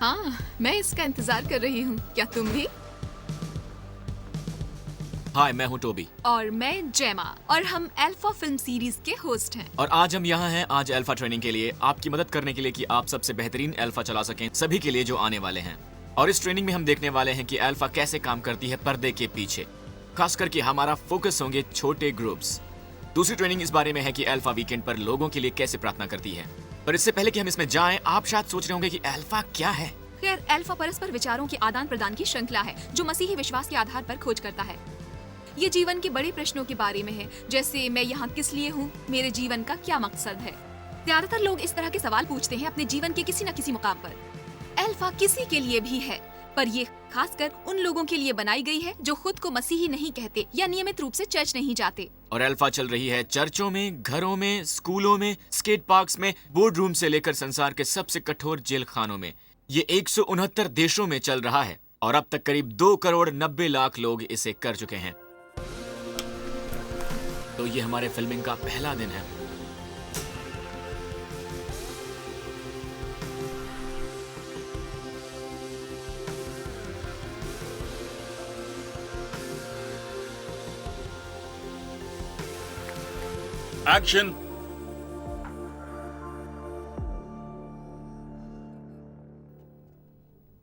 हाँ, मैं इसका इंतजार कर रही हूँ। क्या तुम भी? हाय, मैं हूँ टोबी। और मैं जेमा, और हम अल्फा फिल्म सीरीज के होस्ट हैं। और आज हम यहाँ हैं आज अल्फा ट्रेनिंग के लिए, आपकी मदद करने के लिए कि आप सबसे बेहतरीन अल्फा चला सकें सभी के लिए जो आने वाले हैं। और इस ट्रेनिंग में हम देखने वाले हैं कि अल्फा कैसे काम करती है पर्दे के पीछे। खास करके हमारा फोकस होंगे छोटे ग्रुप्स। दूसरी ट्रेनिंग इस बारे में है कि अल्फा वीकेंड पर लोगों के लिए कैसे प्रार्थना करती है। पर इससे पहले कि हम इसमें जाएं, आप शायद सोच रहे होंगे कि अल्फा क्या है। खैर, अल्फा परस्पर विचारों के आदान प्रदान की श्रृंखला है जो मसीही विश्वास के आधार पर खोज करता है। ये जीवन के बड़े प्रश्नों के बारे में है, जैसे मैं यहाँ किस लिए हूँ, मेरे जीवन का क्या मकसद है। ज्यादातर लोग इस तरह के सवाल पूछते हैं अपने जीवन के किसी न किसी मुकाम पर। अल्फा किसी के लिए भी है, पर ये खासकर उन लोगों के लिए बनाई गई है जो खुद को मसीही नहीं कहते या नियमित रूप से चर्च नहीं जाते। और अल्फा चल रही है चर्चों में, घरों में, स्कूलों में, स्केट पार्क्स में, बोर्ड रूम से लेकर संसार के सबसे कठोर जेल खानों में। ये 169 देशों में चल रहा है और अब तक करीब 2 करोड़ 90 लाख लोग इसे कर चुके हैं। तो ये हमारे फिल्मिंग का पहला दिन है। एक्शन।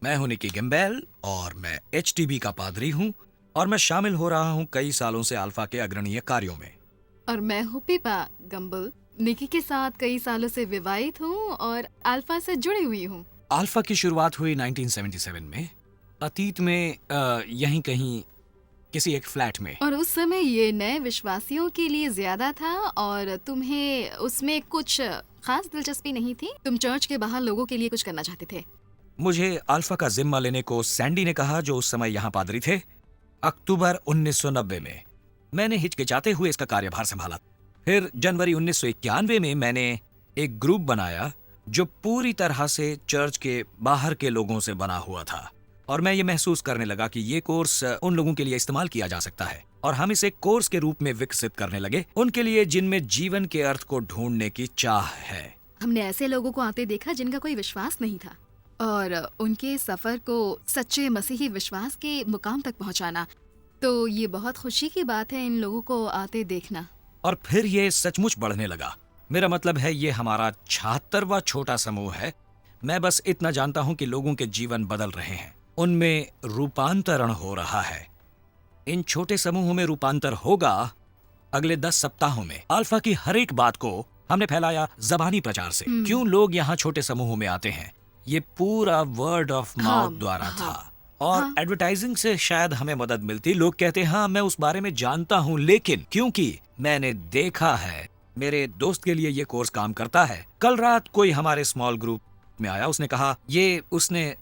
मैं हूं निकी गिम्बेल और मैं एचटीबी का पादरी हूं और मैं शामिल हो रहा हूं कई सालों से अल्फा के अग्रणीय कार्यों में। और मैं हूँ पीपा गम्बल, निकी के साथ कई सालों से विवाहित हूँ और अल्फा से जुड़ी हुई हूँ। अल्फा की शुरुआत हुई 1977 में, अतीत में यहीं कहीं किसी एक फ्लैट में। और उस समय ये नए विश्वासियों के लिए ज्यादा था और तुम्हें उसमें कुछ खास दिलचस्पी नहीं थी। तुम चर्च के बाहर लोगों के लिए कुछ करना चाहते थे। मुझे अल्फा का जिम्मा लेने को सैंडी ने कहा, जो उस समय यहाँ पादरी थे। अक्टूबर 1990 में मैंने हिचकिचाते हुए इसका कार्यभार संभाला। फिर जनवरी 1991 में मैंने एक ग्रुप बनाया जो पूरी तरह से चर्च के बाहर के लोगों से बना हुआ था और मैं ये महसूस करने लगा कि ये कोर्स उन लोगों के लिए इस्तेमाल किया जा सकता है और हम इसे कोर्स के रूप में विकसित करने लगे, उनके लिए जिनमें जीवन के अर्थ को ढूंढने की चाह है। हमने ऐसे लोगों को आते देखा जिनका कोई विश्वास नहीं था और उनके सफर को सच्चे मसीही विश्वास के मुकाम तक पहुंचाना। तो ये बहुत खुशी की बात है इन लोगों को आते देखना। और फिर ये सचमुच बढ़ने लगा। मेरा मतलब है ये हमारा 76वां छोटा समूह है। मैं बस इतना जानता हूं कि लोगों के जीवन बदल रहे हैं, उनमें रूपांतरण हो रहा है। इन छोटे समूहों में रूपांतर होगा अगले 10 सप्ताहों में। अल्फा की हर एक बात को हमने फैलाया जबानी प्रचार से। क्यों लोग यहाँ छोटे समूहों में आते हैं, ये पूरा वर्ड ऑफ माउथ द्वारा था। और एडवर्टाइजिंग से शायद हमें मदद मिलती। लोग कहते हैं हाँ मैं उस बारे में जानता हूँ, लेकिन क्योंकि मैंने देखा है, मेरे दोस्त के लिए ये कोर्स काम करता है। कल रात कोई हमारे स्मॉल ग्रुप में आया, उसने कहा ये उसने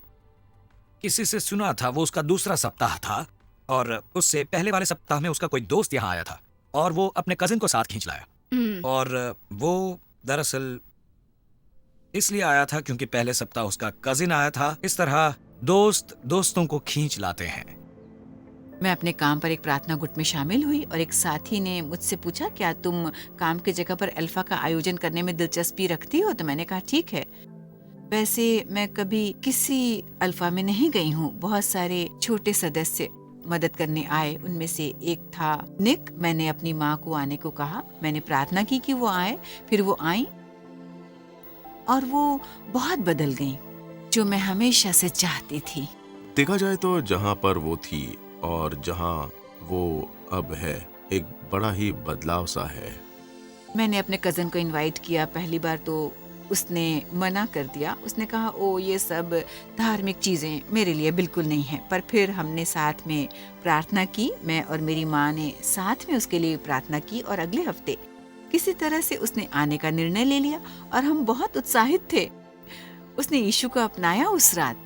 किसी से सुना था, वो उसका दूसरा सप्ताह था और उससे पहले वाले सप्ताह में उसका कोई दोस्त यहाँ आया था और वो अपने कजिन को साथ खींच लाया। और वो दरअसल इसलिए आया था क्योंकि पहले सप्ताह उसका कजिन आया था। इस तरह दोस्त दोस्तों को खींच लाते हैं। मैं अपने काम पर एक प्रार्थना गुट में शामिल हुई और एक साथी ने मुझसे पूछा, क्या तुम काम की जगह पर अल्फा का आयोजन करने में दिलचस्पी रखती हो? तो मैंने कहा ठीक है। वैसे मैं कभी किसी अल्फा में नहीं गई हूँ। बहुत सारे छोटे सदस्य मदद करने आए, उनमें से एक था निक। मैंने अपनी माँ को आने को कहा, मैंने प्रार्थना की कि वो आए, फिर वो आई और वो बहुत बदल गई, जो मैं हमेशा से चाहती थी। देखा जाए तो जहाँ पर वो थी और जहाँ वो अब है, एक बड़ा ही बदलाव सा है। मैंने अपने कजन को इनवाइट किया। पहली बार तो उसने मना कर दिया। उसने कहा ओ ये सब धार्मिक चीजें मेरे लिए बिल्कुल नहीं है। पर फिर हमने साथ में प्रार्थना की। मैं और मेरी माँ ने साथ में उसके लिए प्रार्थना की और अगले हफ्ते किसी तरह से उसने आने का निर्णय ले लिया और हम बहुत उत्साहित थे। उसने यीशु को अपनाया उस रात।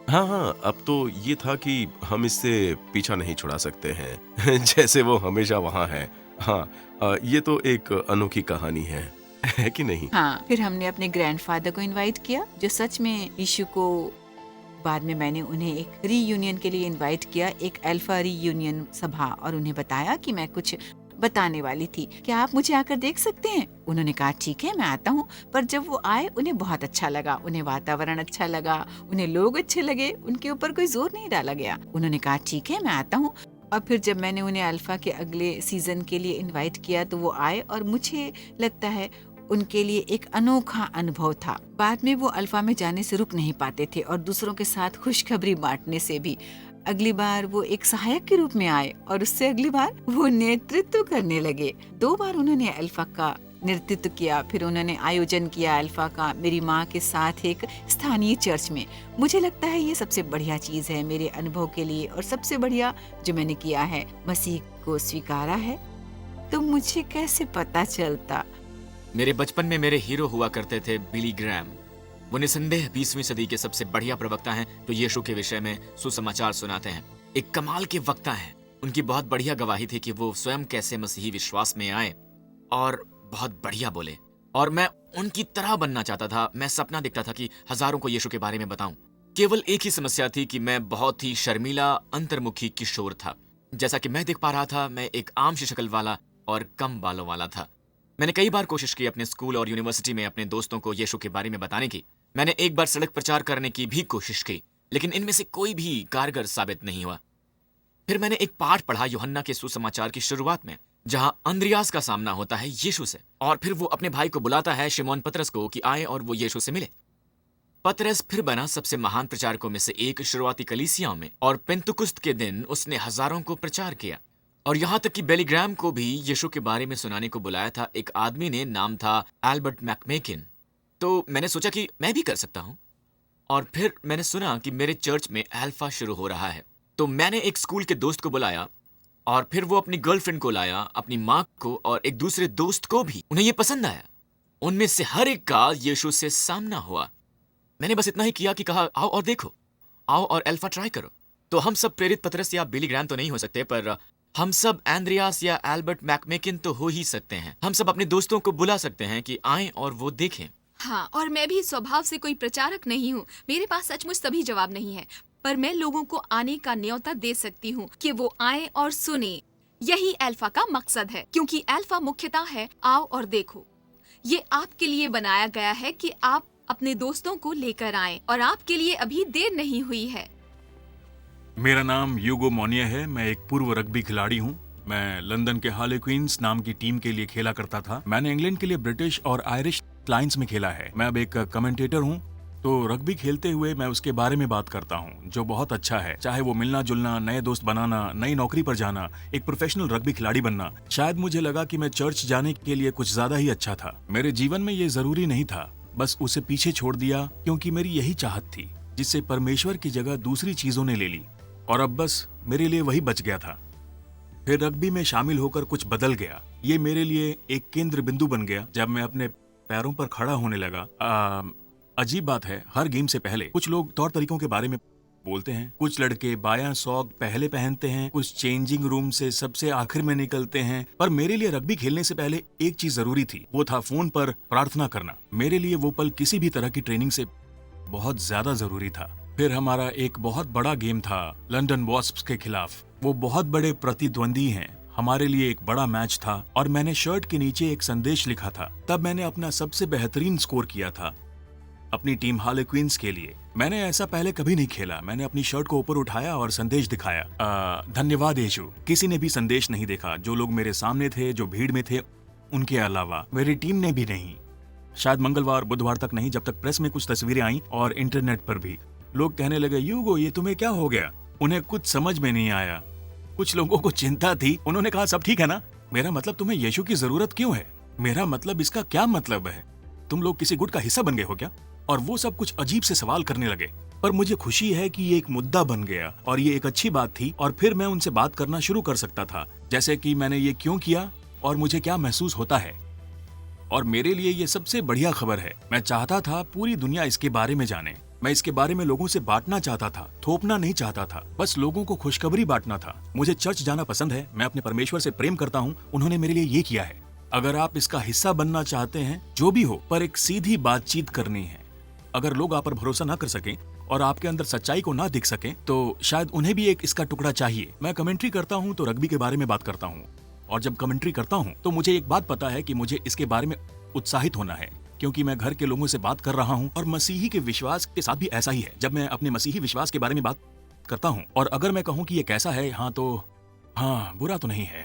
हाँ, अब तो ये था कि हम इससे पीछा नहीं छुड़ा सकते हैं जैसे वो हमेशा वहाँ है। हाँ, ये तो एक अनोखी कहानी है कि नहीं? हाँ, फिर हमने अपने ग्रैंडफादर को इनवाइट किया, जो सच में यीशु को। बाद में मैंने उन्हें एक रीयूनियन के लिए इनवाइट किया, एक अल्फा रीयूनियन सभा, और उन्हें बताया कि मैं कुछ बताने वाली थी, क्या आप मुझे आकर देख सकते हैं? उन्होंने कहा ठीक है, मैं आता हूँ। पर जब वो आए उन्हें बहुत अच्छा लगा, उन्हें वातावरण अच्छा लगा, उन्हें लोग अच्छे लगे, उनके ऊपर कोई जोर नहीं डाला गया। उन्होंने कहा ठीक है, मैं आता हूँ। और फिर जब मैंने उन्हें अल्फा के अगले सीजन के लिए इनवाइट किया तो वो आए और मुझे लगता है उनके लिए एक अनोखा अनुभव था। बाद में वो अल्फा में जाने से रुक नहीं पाते थे और दूसरों के साथ खुशखबरी बांटने से भी। अगली बार वो एक सहायक के रूप में आए और उससे अगली बार वो नेतृत्व करने लगे। 2 बार उन्होंने अल्फा का नेतृत्व किया। फिर उन्होंने आयोजन किया अल्फा का मेरी माँ के साथ एक स्थानीय चर्च में। मुझे लगता है ये सबसे बढ़िया चीज है मेरे अनुभव के लिए, और सबसे बढ़िया जो मैंने किया है। मसीह को स्वीकारा है तो मुझे कैसे पता चलता? मेरे बचपन में मेरे हीरो हुआ करते थे बिली ग्रैम। वो निसंदेह 20वीं सदी के सबसे बढ़िया प्रवक्ता हैं जो यीशु के विषय में सुसमाचार सुनाते हैं। एक कमाल के वक्ता हैं। उनकी बहुत बढ़िया गवाही थी कि वो स्वयं कैसे मसीही विश्वास में आए और बहुत बढ़िया बोले। और मैं उनकी तरह बनना चाहता था। मैं सपना देखता था कि हजारों को यीशु के बारे में बताऊं। केवल एक ही समस्या थी कि मैं बहुत ही शर्मीला अंतर्मुखी किशोर था। जैसा कि मैं देख पा रहा था, मैं एक आम सी शक्ल वाला और कम बालों वाला था। मैंने कई बार कोशिश की अपने स्कूल और यूनिवर्सिटी में अपने दोस्तों को यीशु के बारे में बताने की। मैंने एक बार सड़क प्रचार करने की भी कोशिश की, लेकिन इनमें से कोई भी कारगर साबित नहीं हुआ। फिर मैंने एक पाठ पढ़ा यूहन्ना के सुसमाचार की शुरुआत में, जहां अंद्रियास का सामना होता है यीशु से, और फिर वो अपने भाई को बुलाता है शिमोन पतरस को कि आए और वो यीशु से मिले। पतरस फिर बना सबसे महान प्रचारकों में से एक शुरुआती कलीसियाओं में, और पेंतुकुस्त के दिन उसने हजारों को प्रचार किया। और यहाँ तक कि बिली ग्रैम को भी यीशु के बारे में सुनाने को बुलाया था एक आदमी ने, नाम था एल्बर्ट मैकमेकिन। तो मैंने सोचा कि मैं भी कर सकता हूँ। और फिर मैंने सुना कि मेरे चर्च में अल्फा शुरू हो रहा है। तो मैंने एक स्कूल के दोस्त को बुलाया, और फिर वो अपनी गर्लफ्रेंड को लाया, अपनी माँ को और एक दूसरे दोस्त को भी। उन्हें ये पसंद आया। उनमें से हर एक का यीशु से सामना हुआ। मैंने बस इतना ही किया कि कहा, आओ और देखो, आओ और अल्फा ट्राई करो। तो हम सब प्रेरित पतरस या बिली ग्रैम तो नहीं हो सकते, पर हम सब एंड्रियास या एल्बर्ट मैकमेकिन तो हो ही सकते हैं। हम सब अपने दोस्तों को बुला सकते हैं कि आएं और वो देखें। हाँ, और मैं भी स्वभाव से कोई प्रचारक नहीं हूँ। मेरे पास सचमुच सभी जवाब नहीं है, पर मैं लोगों को आने का न्योता दे सकती हूँ कि वो आए और सुने। यही अल्फा का मकसद है, क्योंकि अल्फा मुख्यतः है आओ और देखो। ये आपके लिए बनाया गया है कि आप अपने दोस्तों को लेकर आएं, और आपके लिए अभी देर नहीं हुई है। मेरा नाम यूगो मोनिया है। मैं एक पूर्व रग्बी खिलाड़ी हूँ। मैं लंदन के हार्लेक्विंस नाम की टीम के लिए खेला करता था। मैंने इंग्लैंड के लिए ब्रिटिश और आयरिश लायंस में खेला है। मैं अब एक कमेंटेटर हूँ। तो रग्बी खेलते हुए मैं उसके बारे में बात करता हूँ, जो बहुत अच्छा है। चाहे वो मिलना जुलना, नए दोस्त बनाना, नई नौकरी पर जाना, एक प्रोफेशनल रग्बी खिलाड़ी बनना। शायद मुझे लगा कि मैं चर्च जाने के लिए कुछ ज्यादा ही अच्छा था। मेरे जीवन में ये जरूरी नहीं था, बस उसे पीछे छोड़ दिया क्योंकि मेरी यही चाहत थी, जिससे परमेश्वर की जगह दूसरी चीजों ने ले ली, और अब बस मेरे लिए वही बच गया था। फिर रग्बी में शामिल होकर कुछ बदल गया। ये मेरे लिए एक केंद्र बिंदु बन गया जब मैं अपने पैरों पर खड़ा होने लगा। अजीब बात है, हर गेम से पहले कुछ लोग तौर तरीकों के बारे में बोलते हैं। कुछ लड़के बायां सॉक पहले पहनते हैं, कुछ चेंजिंग रूम से सबसे आखिर में निकलते हैं। पर मेरे लिए रग्बी खेलने से पहले एक चीज जरूरी थी, वो था फोन पर प्रार्थना करना। मेरे लिए वो पल किसी भी तरह की ट्रेनिंग से बहुत ज्यादा जरूरी था। फिर हमारा एक बहुत बड़ा गेम था लंदन वॉस्प्स के खिलाफ। वो बहुत बड़े प्रतिद्वंदी हैं। हमारे लिए एक बड़ा मैच था और मैंने शर्ट के नीचे एक संदेश लिखा था। तब मैंने अपना सबसे बेहतरीन स्कोर किया था अपनी टीम हार्लेक्विंस के लिए। मैंने ऐसा पहले कभी नहीं खेला। मैंने अपनी शर्ट को ऊपर उठाया और संदेश दिखाया, धन्यवाद यीशु। किसी ने भी संदेश नहीं देखा, जो लोग मेरे सामने थे, जो भीड़ में थे, उनके अलावा मेरी टीम ने भी नहीं। शायद मंगलवार बुधवार तक नहीं, जब तक प्रेस में कुछ तस्वीरें आई और इंटरनेट पर भी। लोग कहने लगे, यूगो ये तुम्हें क्या हो गया? उन्हें कुछ समझ में नहीं आया। कुछ लोगों को चिंता थी। उन्होंने कहा, सब ठीक है ना? मेरा मतलब, तुम्हें यीशु की जरूरत क्यों है? मेरा मतलब, इसका क्या मतलब है? तुम लोग किसी गुट का हिस्सा बन गए हो क्या? और वो सब कुछ अजीब से सवाल करने लगे। पर मुझे खुशी है कि ये एक मुद्दा बन गया और ये एक अच्छी बात थी। और फिर मैं उनसे बात करना शुरू कर सकता था, जैसे कि मैंने ये क्यों किया और मुझे क्या महसूस होता है। और मेरे लिए ये सबसे बढ़िया खबर है। मैं चाहता था पूरी दुनिया इसके बारे में जाने। मैं इसके बारे में लोगों से बांटना चाहता था, थोपना नहीं चाहता था, बस लोगों को खुशखबरी बांटना था। मुझे चर्च जाना पसंद है। मैं अपने परमेश्वर से प्रेम करता हूँ। उन्होंने मेरे लिए ये किया है। अगर आप इसका हिस्सा बनना चाहते हैं, जो भी हो, पर एक सीधी बातचीत करनी है। अगर लोग आप पर भरोसा ना कर सकें और आपके अंदर सच्चाई को ना दिख सकें, तो शायद उन्हें भी एक इसका टुकड़ा चाहिए। मैं कमेंट्री करता हूँ तो रग्बी के बारे में बात करता हूँ। और जब कमेंट्री करता हूँ तो मुझे एक बात पता है कि मुझे इसके बारे में उत्साहित होना है, क्योंकि मैं घर के लोगों से बात कर रहा हूँ और मसीही के विश्वास के साथ भी ऐसा ही है। जब मैं अपने मसीही विश्वास के बारे में बात करता हूँ और अगर मैं कहूँ कि ये कैसा है, हाँ, बुरा तो नहीं है।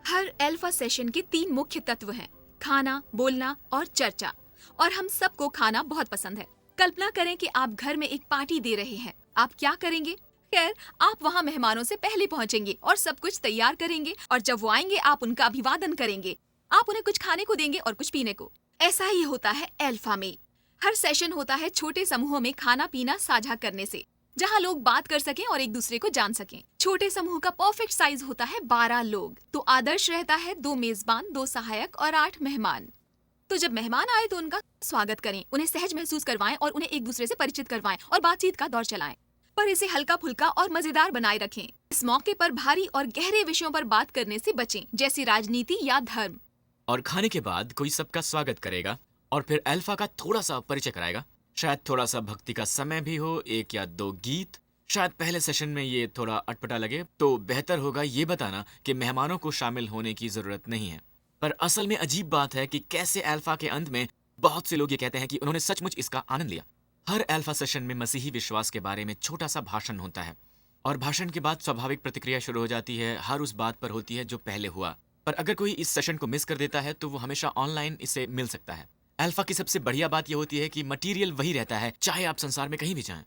हर अल्फा सेशन के 3 मुख्य तत्व हैं: खाना, बोलना और चर्चा। और हम सबको खाना बहुत पसंद है। कल्पना करें कि आप घर में एक पार्टी दे रहे हैं। आप क्या करेंगे? खैर, आप वहाँ मेहमानों से पहले पहुँचेंगे और सब कुछ तैयार करेंगे, और जब वो आएंगे आप उनका अभिवादन करेंगे। आप उन्हें कुछ खाने को देंगे और कुछ पीने को। ऐसा ही होता है अल्फा में। हर सेशन होता है छोटे समूहों में खाना पीना साझा करने से, जहाँ लोग बात कर सकें और एक दूसरे को जान सकें। छोटे समूह का परफेक्ट साइज होता है 12 लोग। तो आदर्श रहता है 2 मेजबान, 2 सहायक और 8 मेहमान। तो जब मेहमान आए तो उनका स्वागत करें, उन्हें सहज महसूस करवाएं और उन्हें एक दूसरे से परिचित करवाएं और बातचीत का दौर चलाएं, पर इसे हल्का फुल्का और मजेदार बनाए रखें। इस मौके पर भारी और गहरे विषयों पर बात करने से बचें, जैसे राजनीति या धर्म। और खाने के बाद कोई सबका स्वागत करेगा और फिर अल्फा का थोड़ा सा परिचय कराएगा। शायद थोड़ा सा भक्ति का समय भी हो, 1 या 2 गीत। शायद पहले सेशन में ये थोड़ा अटपटा लगे, तो बेहतर होगा ये बताना कि मेहमानों को शामिल होने की जरूरत नहीं है। पर असल में अजीब बात है कि कैसे अल्फा के अंत में बहुत से लोग ये कहते हैं कि उन्होंने सचमुच इसका आनंद लिया। हर अल्फा सेशन में मसीही विश्वास के बारे में छोटा सा भाषण होता है, और भाषण के बाद स्वाभाविक प्रतिक्रिया शुरू हो जाती है। हर उस बात पर होती है जो पहले हुआ। पर अगर कोई इस सेशन को मिस कर देता है तो वो हमेशा ऑनलाइन इसे मिल सकता है। अल्फा की सबसे बढ़िया बात यह होती है कि मटेरियल वही रहता है, चाहे आप संसार में कहीं भी जाएं।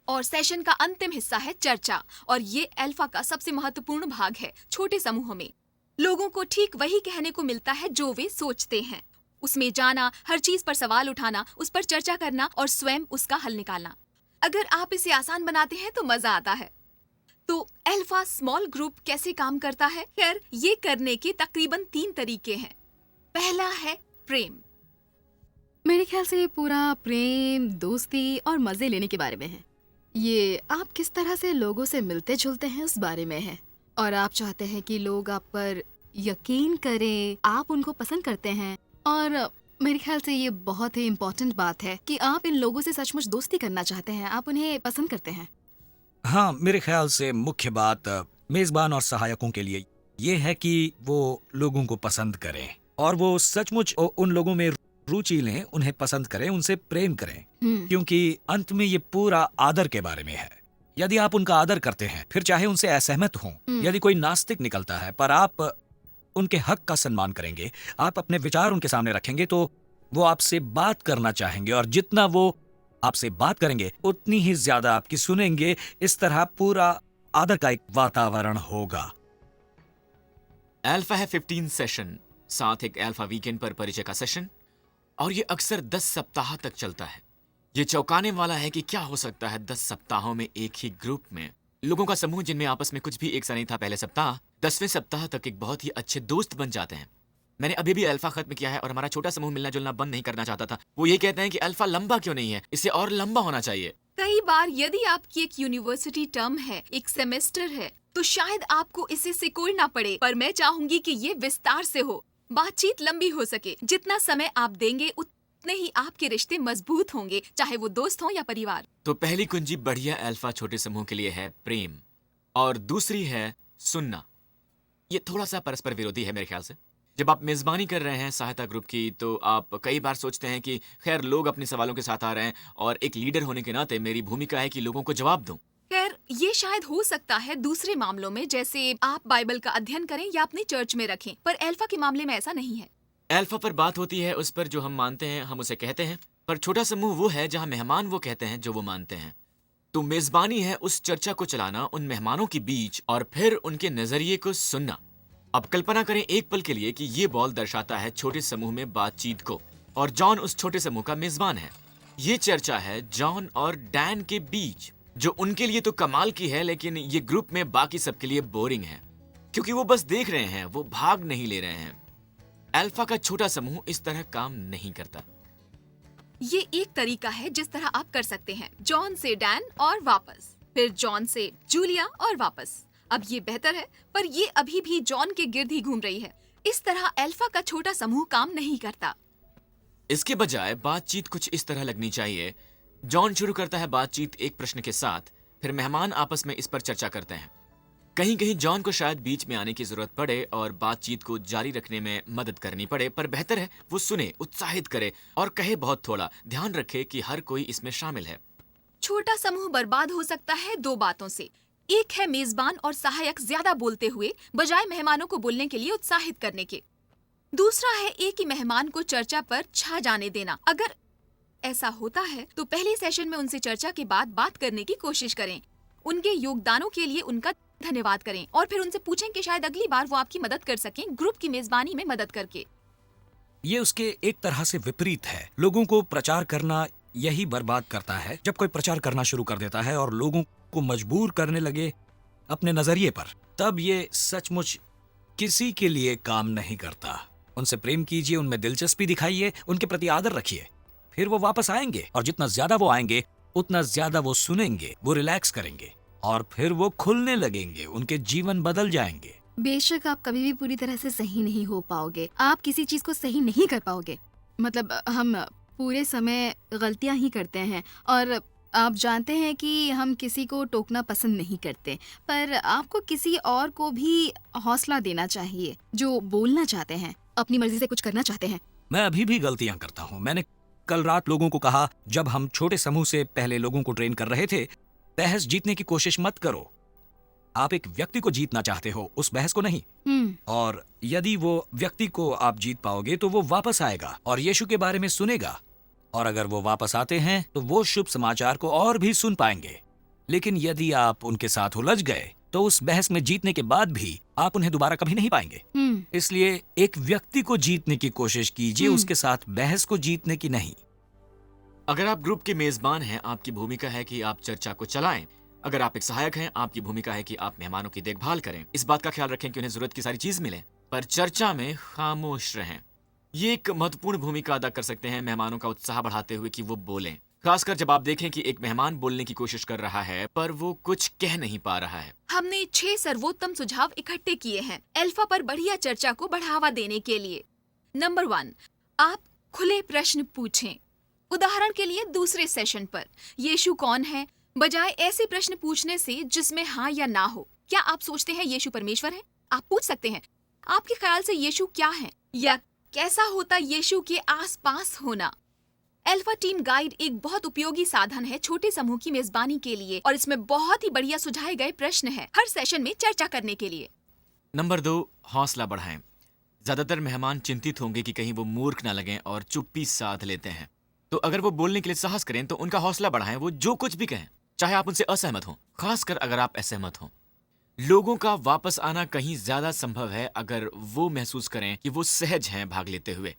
और सेशन का अंतिम हिस्सा है चर्चा, और ये अल्फा का सबसे महत्वपूर्ण भाग है। छोटे समूहों में लोगों को ठीक वही कहने को मिलता है जो वे सोचते हैं। उसमें जाना, हर चीज पर सवाल उठाना, उस पर चर्चा करना और स्वयं उसका हल निकालना। अगर आप इसे आसान बनाते हैं तो मजा आता है। तो अल्फा स्मॉल ग्रुप कैसे काम करता है? खैर, ये करने के तकरीबन 3 तरीके हैं। पहला है प्रेम। मेरे ख्याल से ये पूरा प्रेम, दोस्ती और मजे लेने के बारे में है। ये आप किस तरह से लोगों से मिलते जुलते हैं उस बारे में है, और आप चाहते हैं कि लोग आप पर यकीन करें, आप उनको पसंद करते हैं। और मेरे ख्याल से ये बहुत ही इम्पोर्टेंट बात है कि आप इन लोगों से सचमुच दोस्ती करना चाहते हैं, आप उन्हें पसंद करते हैं। हाँ, मेरे ख्याल से मुख्य बात मेजबान और सहायकों के लिए ये है कि वो लोगों को पसंद करें और वो सचमुच उन लोगों में रुचि लें, उन्हें पसंद करें, उनसे प्रेम करें, क्योंकि अंत में ये पूरा आदर के बारे में है। यदि आप उनका आदर करते हैं, फिर चाहे उनसे असहमत हों, यदि कोई नास्तिक निकलता है, पर आप उनके हक का सम्मान करेंगे, आप अपने विचार उनके सामने रखेंगे, तो वो आपसे बात करना चाहेंगे, और जितना वो आपसे बात करेंगे उतनी ही ज्यादा आपकी सुनेंगे। इस तरह पूरा आदर का एक वातावरण होगा। अल्फा है 15 सेशन, साथ एक अल्फा वीकेंड पर परिचय का सेशन, और ये अक्सर 10 सप्ताह तक चलता है। ये चौंकाने वाला है कि क्या हो सकता है 10 सप्ताहों में एक ही ग्रुप में लोगों का समूह जिनमें आपस में कुछ भी एक सा नहीं था पहले सप्ताह, 10वें सप्ताह तक एक बहुत ही अच्छे दोस्त बन जाते हैं। मैंने अभी भी अल्फा खत्म किया है और हमारा छोटा समूह मिलना जुलना बंद नहीं करना चाहता था। वो ये कहते हैं कि अल्फा लंबा क्यों नहीं है, इसे और लंबा होना चाहिए। कई बार यदि आपकी एक यूनिवर्सिटी टर्म है, एक सेमेस्टर है, तो शायद आपको इसे सिकोड़ना पड़े, पर मैं चाहूंगी कि ये विस्तार से हो, बातचीत लंबी हो सके। जितना समय आप देंगे उतने ही आपके रिश्ते मजबूत होंगे, चाहे वो दोस्त हो या परिवार। तो पहली कुंजी बढ़िया अल्फा छोटे समूह के लिए है प्रेम, और दूसरी है सुनना। ये थोड़ा सा परस्पर विरोधी है मेरे ख्याल से। जब आप मेजबानी कर रहे हैं सहायता ग्रुप की, तो आप कई बार सोचते हैं कि खैर लोग अपने सवालों के साथ आ रहे हैं, और एक लीडर होने के नाते मेरी भूमिका है कि लोगों को जवाब दूं। खैर, ये शायद हो सकता है दूसरे मामलों में, जैसे आप बाइबल का अध्ययन करें या अपनी चर्च में रखें, पर अल्फा के मामले में ऐसा नहीं है। अल्फा पर बात होती है उस पर जो हम मानते हैं, हम उसे कहते हैं, पर छोटा समूह वो है जहां मेहमान वो कहते हैं जो वो मानते हैं। तो मेजबानी है उस चर्चा को चलाना उन मेहमानों के बीच और फिर उनके नजरिए को सुनना। अब कल्पना करें एक पल के लिए कि ये बॉल दर्शाता है छोटे समूह में बातचीत को, और जॉन उस छोटे समूह का मेजबान है। ये चर्चा है जॉन और डैन के बीच, जो उनके लिए तो कमाल की है, लेकिन ये ग्रुप में बाकी सबके लिए बोरिंग है, क्योंकि वो बस देख रहे हैं, वो भाग नहीं ले रहे हैं। अल्फा का छोटा समूह इस तरह काम नहीं करता। ये एक तरीका है जिस तरह आप कर सकते हैं, जॉन से डैन और वापस, फिर जॉन से जूलिया और वापस। अब ये बेहतर है, पर ये अभी भी जॉन के गिर्द ही घूम रही है। इस तरह अल्फा का छोटा समूह काम नहीं करता। इसके बजाय बातचीत कुछ इस तरह लगनी चाहिए। जॉन शुरू करता है बातचीत एक प्रश्न के साथ, फिर मेहमान आपस में इस पर चर्चा करते हैं। कहीं कहीं जॉन को शायद बीच में आने की जरूरत पड़े और बातचीत को जारी रखने में मदद करनी पड़े, पर बेहतर है वो सुने, उत्साहित करे और कहे बहुत थोड़ा। ध्यान रखे कि हर कोई इसमें शामिल है। छोटा समूह बर्बाद हो सकता है दो बातों से। एक है मेजबान और सहायक ज्यादा बोलते हुए बजाय मेहमानों को बोलने के लिए उत्साहित करने के। दूसरा है एक ही मेहमान को चर्चा पर छा जाने देना। अगर ऐसा होता है तो पहले सेशन में उनसे चर्चा के बाद बात करने की कोशिश करें, उनके योगदानों के लिए उनका धन्यवाद करें और फिर उनसे पूछें कि शायद अगली बार वो आपकी मदद कर सकें ग्रुप की मेजबानी में मदद करके। ये उसके एक तरह से विपरीत है। लोगों को प्रचार करना यही बर्बाद करता है। जब कोई प्रचार करना शुरू कर देता है और लोगों को मजबूर करने लगे अपने नजरिए पर, तब ये सचमुच किसी के लिए काम नहीं करता। उनसे प्रेम कीजिए, उनमें दिलचस्पी दिखाइए, उनके प्रति आदर रखिए, फिर वो वापस आएंगे और जितना ज्यादा वो आएंगे उतना ज्यादा वो सुनेंगे, वो रिलैक्स करेंगे और फिर वो खुलने लगेंगे, उनके जीवन बदल जाएंगे। बेशक आप कभी भी पूरी तरह से सही नहीं हो पाओगे, आप किसी चीज को सही नहीं कर पाओगे। मतलब हम पूरे समय गलतियां ही करते हैं और आप जानते हैं कि हम किसी को टोकना पसंद नहीं करते, पर आपको किसी और को भी हौसला देना चाहिए जो बोलना चाहते हैं, अपनी मर्जी से कुछ करना चाहते हैं। मैं अभी भी गलतियां करता हूँ। मैंने कल रात लोगों को कहा, जब हम छोटे समूह से पहले लोगों को ट्रेन कर रहे थे, बहस जीतने की कोशिश मत करो। आप एक व्यक्ति को जीतना चाहते हो, उस बहस को नहीं। और यदि वो व्यक्ति को आप जीत पाओगे तो वो वापस आएगा और यीशु के बारे में सुनेगा, और अगर वो वापस आते हैं तो वो शुभ समाचार को और भी सुन पाएंगे। लेकिन यदि आप उनके साथ उलझ गए तो उस बहस में जीतने के बाद भी आप उन्हें दोबारा कभी नहीं पाएंगे। इसलिए एक व्यक्ति को जीतने की कोशिश कीजिए, उसके साथ बहस को जीतने की नहीं। अगर आप ग्रुप के मेजबान हैं, आपकी भूमिका है कि आप चर्चा को चलाएं। अगर आप एक सहायक हैं, आपकी भूमिका है कि आप मेहमानों की देखभाल करें। इस बात का ख्याल रखें कि उन्हें जरूरत की सारी चीज मिले, पर चर्चा में खामोश रहें। ये एक महत्वपूर्ण भूमिका अदा कर सकते हैं मेहमानों का उत्साह बढ़ाते हुए कि वो बोलें, खासकर जब आप देखें कि एक मेहमान बोलने की कोशिश कर रहा है पर वो कुछ कह नहीं पा रहा है। हमने 6 सर्वोत्तम सुझाव इकट्ठे किए हैं अल्फा पर बढ़िया चर्चा को बढ़ावा देने के लिए। नंबर 1, आप खुले प्रश्न पूछें। उदाहरण के लिए दूसरे सेशन पर यीशु कौन है, बजाय ऐसे प्रश्न पूछने से जिसमें हाँ या ना हो। क्या आप सोचते हैं यीशु परमेश्वर है? आप पूछ सकते हैं, आपके ख्याल से यीशु क्या है, या कैसा होता यीशु के आसपास होना। अल्फा टीम गाइड एक बहुत उपयोगी साधन है छोटे समूह की मेजबानी के लिए, और इसमें बहुत ही बढ़िया सुझाए गए प्रश्न हैं हर सेशन में चर्चा करने के लिए। नंबर 2, हौसला बढ़ाएं। ज्यादातर मेहमान चिंतित होंगे कि कहीं वो मूर्ख ना लगें और चुप्पी साध लेते हैं। तो अगर वो बोलने के लिए साहस करें तो उनका हौसला बढ़ाएं। वो जो कुछ भी कहें, चाहे आप उनसे असहमत हों, खासकर अगर आप असहमत हों। लोगों का वापस आना कहीं ज्यादा संभव है अगर वो महसूस करें कि वो सहज हैं भाग लेते हुए।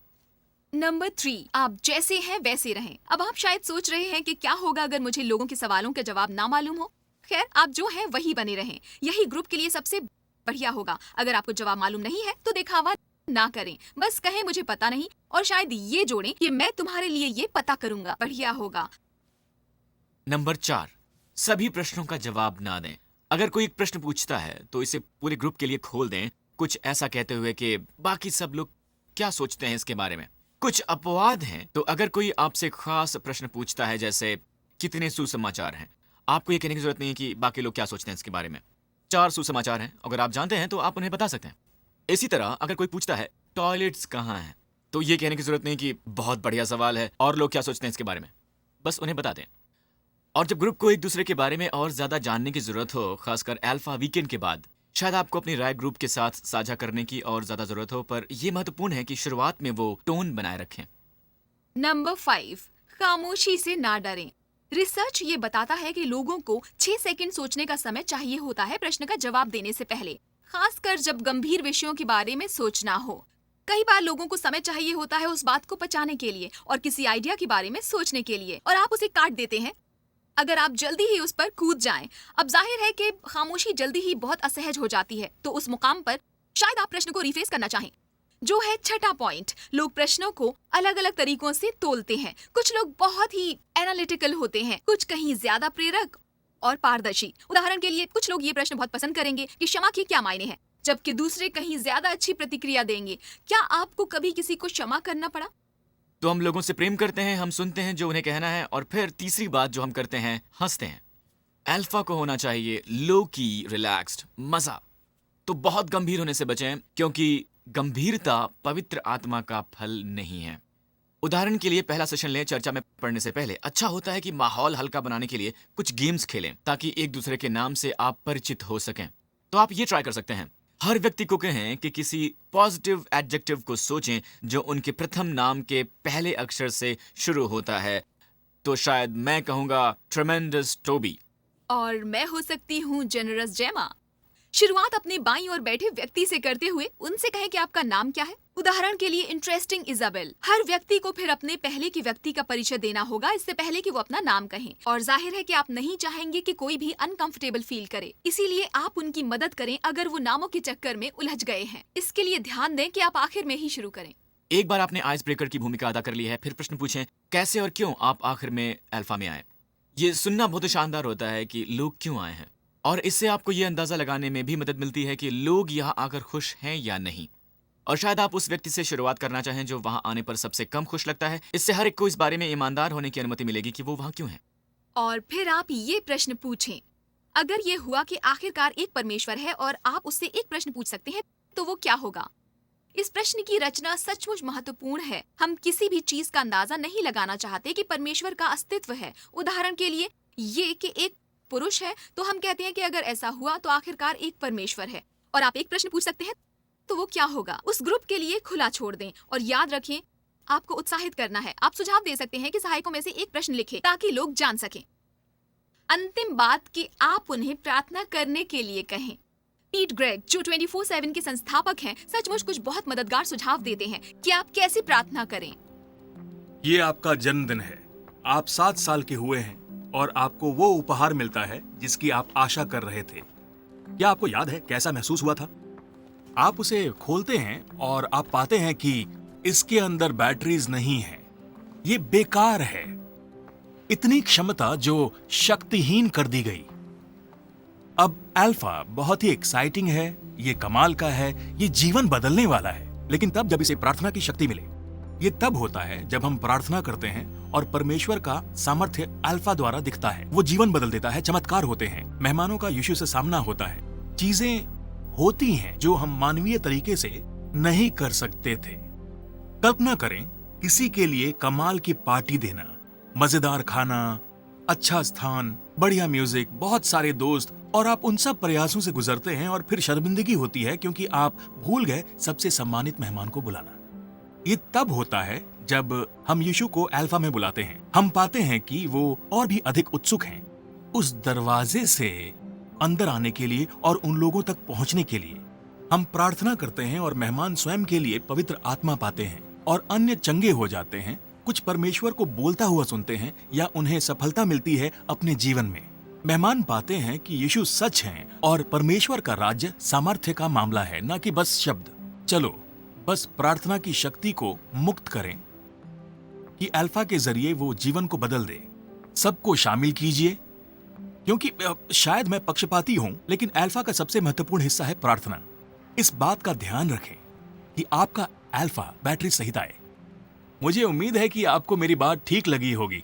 नंबर 3, आप जैसे हैं वैसे रहें। अब आप शायद सोच रहे हैं कि क्या होगा अगर मुझे लोगों के सवालों का जवाब ना मालूम हो। खैर, आप जो हैं वही बने रहें, यही ग्रुप के लिए सबसे बढ़िया होगा। अगर आपको जवाब मालूम नहीं है तो दिखावा ना करें, बस कहें मुझे पता नहीं, और शायद ये जोड़ें कि मैं तुम्हारे लिए ये पता करूंगा, बढ़िया होगा। नंबर 4, सभी प्रश्नों का जवाब ना दें। अगर कोई एक प्रश्न पूछता है तो इसे पूरे ग्रुप के लिए खोल दें, कुछ ऐसा कहते हुए कि बाकी सब लोग क्या सोचते हैं इसके बारे में। कुछ अपवाद हैं, तो अगर कोई आपसे खास प्रश्न पूछता है जैसे कितने सुसमाचार हैं, आपको ये कहने की जरूरत नहीं है कि बाकी लोग क्या सोचते हैं इसके बारे में। 4 सुसमाचार हैं, अगर आप जानते हैं तो आप उन्हें बता सकते हैं। इसी तरह अगर कोई पूछता है टॉयलेट्स कहाँ हैं, तो ये कहने की जरूरत नहीं कि बहुत बढ़िया सवाल है और लोग क्या सोचते हैं इसके बारे में, बस उन्हें बता दें। और जब ग्रुप को एक दूसरे के बारे में और ज्यादा जानने की जरूरत हो, खासकर अल्फा वीकेंड के बाद, शायद आपको अपनी राय ग्रुप के साथ साझा करने की और ज्यादा जरूरत हो, पर यह महत्वपूर्ण है कि शुरुआत में वो टोन बनाए रखें। नंबर 5, खामोशी से ना डरें। रिसर्च ये बताता है कि लोगों को 6 सेकंड सोचने का समय चाहिए होता है प्रश्न का जवाब देने से पहले, खासकर जब गंभीर विषयों के बारे में सोचना हो। कई बार लोगों को समय चाहिए होता है उस बात को पचाने के लिए और किसी आइडिया के बारे में सोचने के लिए, और आप उसे काट देते हैं अगर आप जल्दी ही उस पर कूद जाएं। अब जाहिर है कि खामोशी जल्दी ही बहुत असहज हो जाती है, तो उस मुकाम पर शायद आप प्रश्न को रिफ्रेश करना चाहें, जो है 6ठा पॉइंट। लोग प्रश्नों को अलग अलग तरीकों से तोलते हैं। कुछ लोग बहुत ही एनालिटिकल होते हैं, कुछ कहीं ज्यादा प्रेरक और पारदर्शी। उदाहरण के लिए, कुछ लोग ये प्रश्न बहुत पसंद करेंगे कि क्षमा के क्या मायने हैं, जबकि दूसरे कहीं ज्यादा अच्छी प्रतिक्रिया देंगे। क्या आपको कभी किसी को क्षमा करना पड़ा? तो हम लोगों से प्रेम करते हैं, हम सुनते हैं जो उन्हें कहना है, और फिर तीसरी बात जो हम करते हैं, हंसते हैं। अल्फा को होना चाहिए लो की, रिलैक्स्ड, मजा। तो बहुत गंभीर होने से बचें, क्योंकि गंभीरता पवित्र आत्मा का फल नहीं है। उदाहरण के लिए पहला सेशन लें, चर्चा में पढ़ने से पहले अच्छा होता है कि माहौल हल्का बनाने के लिए कुछ गेम्स खेलें ताकि एक दूसरे के नाम से आप परिचित हो सकें। तो आप ये ट्राई कर सकते हैं, हर व्यक्ति को कहें कि किसी पॉजिटिव एडजेक्टिव को सोचें जो उनके प्रथम नाम के पहले अक्षर से शुरू होता है। तो शायद मैं कहूंगा ट्रेमेंडस टोबी। और मैं हो सकती हूँ जेनरस जेमा। शुरुआत अपने बाईं ओर बैठे व्यक्ति से करते हुए उनसे कहें कि आपका नाम क्या है। उदाहरण के लिए इंटरेस्टिंग इजाबेल। हर व्यक्ति को फिर अपने पहले के व्यक्ति का परिचय देना होगा इससे पहले कि वो अपना नाम कहें। और जाहिर है कि आप नहीं चाहेंगे कि कोई भी अनकंफर्टेबल फील करे, इसीलिए आप उनकी मदद करें अगर वो नामों के चक्कर में उलझ गए हैं। इसके लिए ध्यान दें कि आप आखिर में ही शुरू करें। एक बार आपने आइस ब्रेकर की भूमिका अदा कर ली है, फिर प्रश्न पूछें कैसे और क्यों आप आखिर में अल्फा में आए। ये सुनना बहुत शानदार होता है कि लोग क्यों आए हैं, और इससे आपको ये अंदाजा लगाने में भी मदद मिलती है कि लोग यहाँ आकर खुश हैं या नहीं। और शायद आप उस व्यक्ति से शुरुआत करना चाहें जो वहां आने पर सबसे कम खुश लगता है। इससे हर एक को इस बारे में ईमानदार होने की अनुमति मिलेगी कि वो वहां क्यों है। और फिर आप ये प्रश्न पूछें, अगर ये हुआ कि आखिरकार एक परमेश्वर है और आप उससे एक प्रश्न पूछ सकते हैं तो वो क्या होगा। इस प्रश्न की रचना सचमुच महत्वपूर्ण है। हम किसी भी चीज का अंदाजा नहीं लगाना चाहते कि परमेश्वर का अस्तित्व है। उदाहरण के लिए ये कि एक पुरुष है, तो हम कहते हैं कि अगर ऐसा हुआ तो आखिरकार एक परमेश्वर है। और आप एक प्रश्न पूछ सकते हैं तो वो क्या होगा। उस ग्रुप के लिए खुला छोड़ दें और याद रखें आपको उत्साहित करना है। आप सुझाव दे सकते हैं कि सहायकों में से एक प्रश्न लिखें ताकि लोग जान सकें। अंतिम बात कि आप उन्हें प्रार्थना करने के लिए कहें। पीट ग्रेग जो 24/7 के संस्थापक हैं, सचमुच कुछ बहुत मददगार सुझाव देते हैं कि आप कैसे प्रार्थना करें। ये आपका जन्मदिन है, आप 7 साल के हुए हैं और आपको वो उपहार मिलता है जिसकी आप आशा कर रहे थे। क्या आपको याद है कैसा महसूस हुआ था? आप उसे खोलते हैं और आप पाते हैं कि इसके अंदर बैटरीज नहीं है। ये बेकार है। इतनी क्षमता जो शक्तिहीन कर दी गई। अब अल्फा बहुत ही एक्साइटिंग है, ये कमाल का है, ये जीवन बदलने वाला है। लेकिन तब जब इसे प्रार्थना की शक्ति मिले, ये तब होता है जब हम प्रार्थना करते हैं और परमेश्वर का सामर्थ्य अल्फा द्वारा दिखता है। वो जीवन बदल देता है, चमत्कार होते हैं, मेहमानों का यीशु से सामना होता है, चीजें होती हैं जो हम मानवीय तरीके से नहीं कर सकते थे। कल्पना करें किसी के लिए कमाल की पार्टी देना, मजेदार खाना, अच्छा स्थान, बढ़िया म्यूजिक, बहुत सारे दोस्त, और आप उन सब प्रयासों से गुजरते हैं और फिर शर्मिंदगी होती है क्योंकि आप भूल गए सबसे सम्मानित मेहमान को बुलाना। ये तब होता है जब हम यीशु को अल्फा में बुलाते हैं। हम पाते हैं कि वो और भी अधिक उत्सुक हैं उस दरवाजे से अंदर आने के लिए और उन लोगों तक पहुंचने के लिए। हम प्रार्थना करते हैं और मेहमान स्वयं के लिए पवित्र आत्मा पाते हैं और अन्य चंगे हो जाते हैं। कुछ परमेश्वर को बोलता हुआ सुनते हैं या उन्हें सफलता मिलती है अपने जीवन में। मेहमान पाते हैं कि यीशु सच है और परमेश्वर का राज्य सामर्थ्य का मामला है, न कि बस शब्द। चलो बस प्रार्थना की शक्ति को मुक्त करें कि अल्फा के जरिए वो जीवन को बदल दे। सबको शामिल कीजिए, क्योंकि शायद मैं पक्षपाती हूं, लेकिन अल्फा का सबसे महत्वपूर्ण हिस्सा है प्रार्थना। इस बात का ध्यान रखें कि आपका अल्फा बैटरी सहित आए। मुझे उम्मीद है कि आपको मेरी बात ठीक लगी होगी।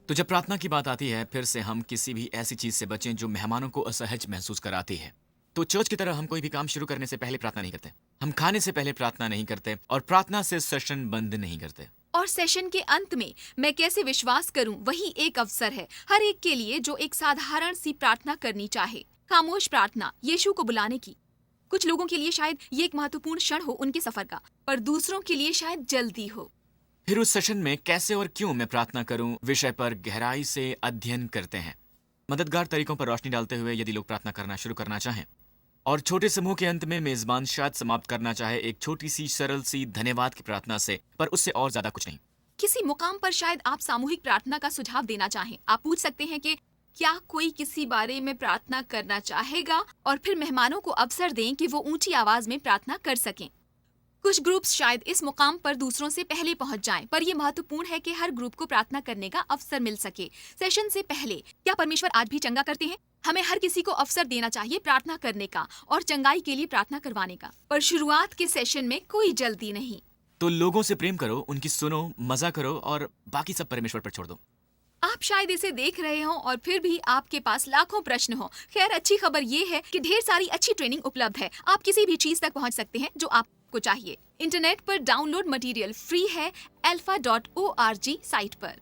तो जब प्रार्थना की बात आती है, फिर से हम किसी भी ऐसी चीज से बचें जो मेहमानों को असहज महसूस कराती है। तो चर्च की तरह हम कोई भी काम शुरू करने से पहले प्रार्थना नहीं करते, हम खाने से पहले प्रार्थना नहीं करते, और प्रार्थना से सेशन बंद नहीं करते। और सेशन के अंत में मैं कैसे विश्वास करूं, वही एक अवसर है हर एक के लिए जो एक साधारण सी प्रार्थना करनी चाहे। खामोश प्रार्थना यीशु को बुलाने की। कुछ लोगों के लिए शायद ये एक महत्वपूर्ण क्षण हो उनके सफर का, पर दूसरों के लिए शायद जल्दी हो। फिर उस सेशन में कैसे और क्यों मैं प्रार्थना करूं विषय पर गहराई से अध्ययन करते हैं, मददगार तरीकों पर रोशनी डालते हुए यदि लोग प्रार्थना करना शुरू करना चाहें। और छोटे समूह के अंत में मेजबान शायद समाप्त करना चाहे एक छोटी सी सरल सी धन्यवाद की प्रार्थना से, पर उससे और ज्यादा कुछ नहीं। किसी मुकाम पर शायद आप सामूहिक प्रार्थना का सुझाव देना चाहें। आप पूछ सकते हैं कि क्या कोई किसी बारे में प्रार्थना करना चाहेगा, और फिर मेहमानों को अवसर दें कि वो ऊंची आवाज में प्रार्थना कर सकें। कुछ ग्रुप्स शायद इस मुकाम पर दूसरों से पहले पहुंच जाएं, पर यह महत्वपूर्ण है कि हर ग्रुप को प्रार्थना करने का अवसर मिल सके। सेशन से पहले क्या परमेश्वर आज भी चंगा करते हैं? हमें हर किसी को अवसर देना चाहिए प्रार्थना करने का और चंगाई के लिए प्रार्थना करवाने का, पर शुरुआत के सेशन में कोई जल्दी नहीं। तो लोगों से प्रेम करो, उनकी सुनो, मजा करो, और बाकी सब परमेश्वर पर छोड़ दो। आप शायद इसे देख रहे हो और फिर भी आपके पास लाखों प्रश्न हो। खैर, अच्छी खबर ये है कि ढेर सारी अच्छी ट्रेनिंग उपलब्ध है। आप किसी भी चीज तक पहुंच सकते हैं जो आपको चाहिए। इंटरनेट पर डाउनलोड मटेरियल फ्री है alpha.org साइट पर।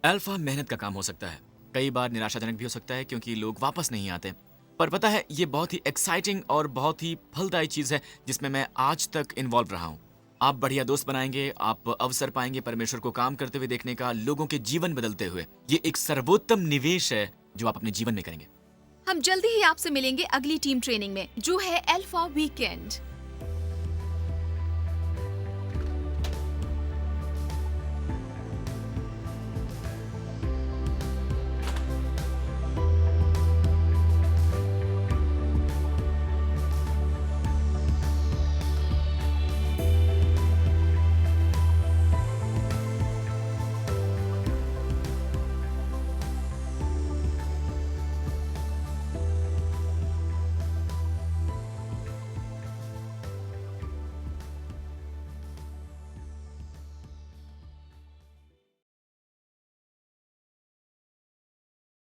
अल्फा मेहनत का काम हो सकता है, कई बार निराशाजनक भी हो सकता है क्योंकि लोग वापस नहीं आते। पर पता है, ये बहुत ही एक्साइटिंग और बहुत ही फलदायी चीज है जिसमें मैं आज तक इन्वॉल्व रहा हूँ। आप बढ़िया दोस्त बनाएंगे, आप अवसर पाएंगे परमेश्वर को काम करते हुए देखने का, लोगों के जीवन बदलते हुए। ये एक सर्वोत्तम निवेश है जो आप अपने जीवन में करेंगे। हम जल्दी ही आपसे मिलेंगे अगली टीम ट्रेनिंग में, जो है अल्फा वीकेंड।